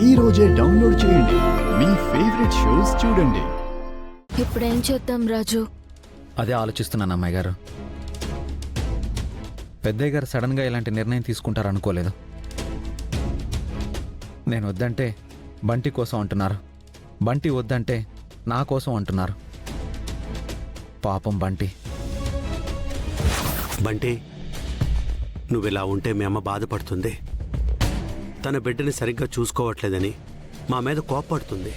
ఈ రోజే డౌన్లోడ్ చేయండి. మీ ఫేవరెట్ షోస్ చూడండి. ఇప్పుడేం చేద్దాం రాజు? అదే ఆలోచిస్తున్నాను అమ్మాయి గారు. పెద్దయ్య గారు సడన్గా ఇలాంటి నిర్ణయం తీసుకుంటారు అనుకోలేదు. నేను వద్దంటే బంటి కోసం అంటున్నారు, బంటి వద్దంటే నా కోసం అంటున్నారు. పాపం బంటి. బంటి, నువ్విలా ఉంటే మీ అమ్మ బాధపడుతుంది. తన బిడ్డని సరిగ్గా చూసుకోవట్లేదని మా మీద కోప్పడుతుంది.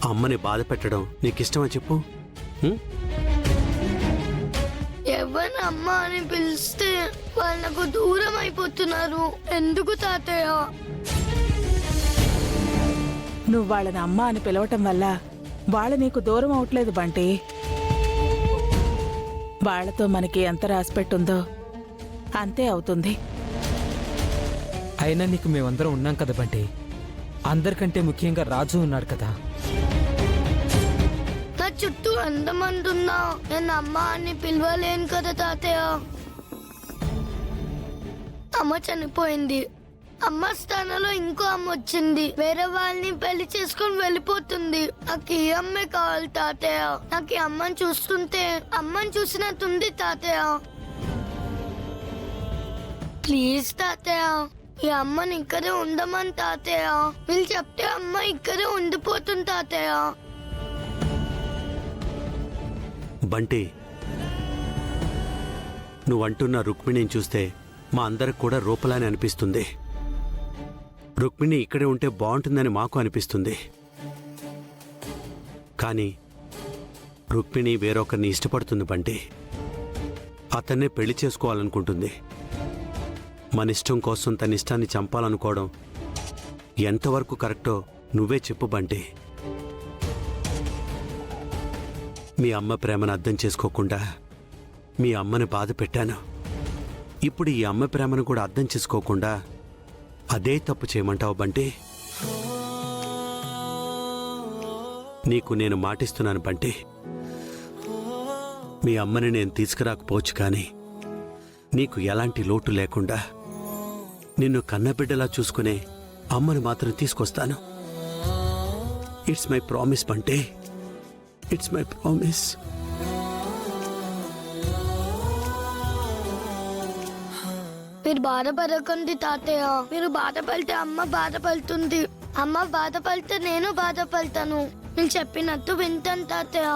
అమ్మని బాధ పెట్టడం నీకిష్టమని చెప్పు. ఎవరిని అమ్మ అని పిలిస్తే వాళ్ళకు దూరం అయిపోతున్నారు. ఎందుకు తాతయ్య? నువ్వు వాళ్ళని అమ్మ అని పిలవటం వల్ల వాళ్ళు నీకు దూరం అవట్లేదు బంటి. వాళ్లతో మనకి ఎంత రాసిపెట్టుందో అంతే అవుతుంది. అయినా నీకు మేమందరం ఉన్నాం కదా బంటి. అందరికంటే ముఖ్యంగా రాజు ఉన్నాడు కదా. నా చుట్టూ ఎంతమంది ఉన్నా నేను అమ్మ అని పిలవలేను కదా తాతయ్య. అమ్మ చనిపోయింది. అమ్మ స్థానంలో ఇంకో అమ్మ వచ్చింది. వేరే వాళ్ళని పెళ్లి చేసుకుని వెళ్ళిపోతుంది. నాకు ఈ అమ్మే కావాలి తాతయ్య. నాకు ఈ అమ్మని చూస్తుంటే అమ్మని చూసినట్టుంది తాతయ్య. ప్లీజ్ తాతయ్య, ఈ అమ్మని ఇక్కడే ఉండమని తాతయ్య. వీళ్ళు చెప్తే అమ్మ ఇక్కడే ఉండిపోతుంది తాతయ్య. బంటి, నువ్వంటున్న రుక్మిణిని చూస్తే మా అందరికి కూడా రూపలానే అనిపిస్తుంది. రుక్మిణి ఇక్కడే ఉంటే బాగుంటుందని మాకు అనిపిస్తుంది. కానీ రుక్మిణి వేరొకరిని ఇష్టపడుతుంది బంటి. అతన్నే పెళ్లి చేసుకోవాలనుకుంటుంది. మన ఇష్టం కోసం తన ఇష్టాన్ని చంపాలనుకోవడం ఎంతవరకు కరెక్టో నువ్వే చెప్పు బంటి. మీ అమ్మ ప్రేమను అర్థం చేసుకోకుండా మీ అమ్మని బాధ పెట్టాను. ఇప్పుడు ఈ అమ్మ ప్రేమను కూడా అర్థం చేసుకోకుండా అదే తప్పు చేయమంటావు బంటి? నీకు నేను మాటిస్తున్నాను బంటి. మీ అమ్మని నేను తీసుకురాకపోవచ్చు, కానీ నీకు ఎలాంటి లోటు లేకుండా నిన్ను కన్నబిడ్డలా చూసుకునే అమ్మను మాత్రం తీసుకొస్తాను. It's my promise Bunty, it's my promise. మీరు బాధపడకండి తాతయ్య. మీరు బాధపడితే అమ్మ బాధపడుతుంది. అమ్మ బాధపడితే నేను బాధపడతాను. నేను చెప్పినట్టు వింటాను తాతయ్య.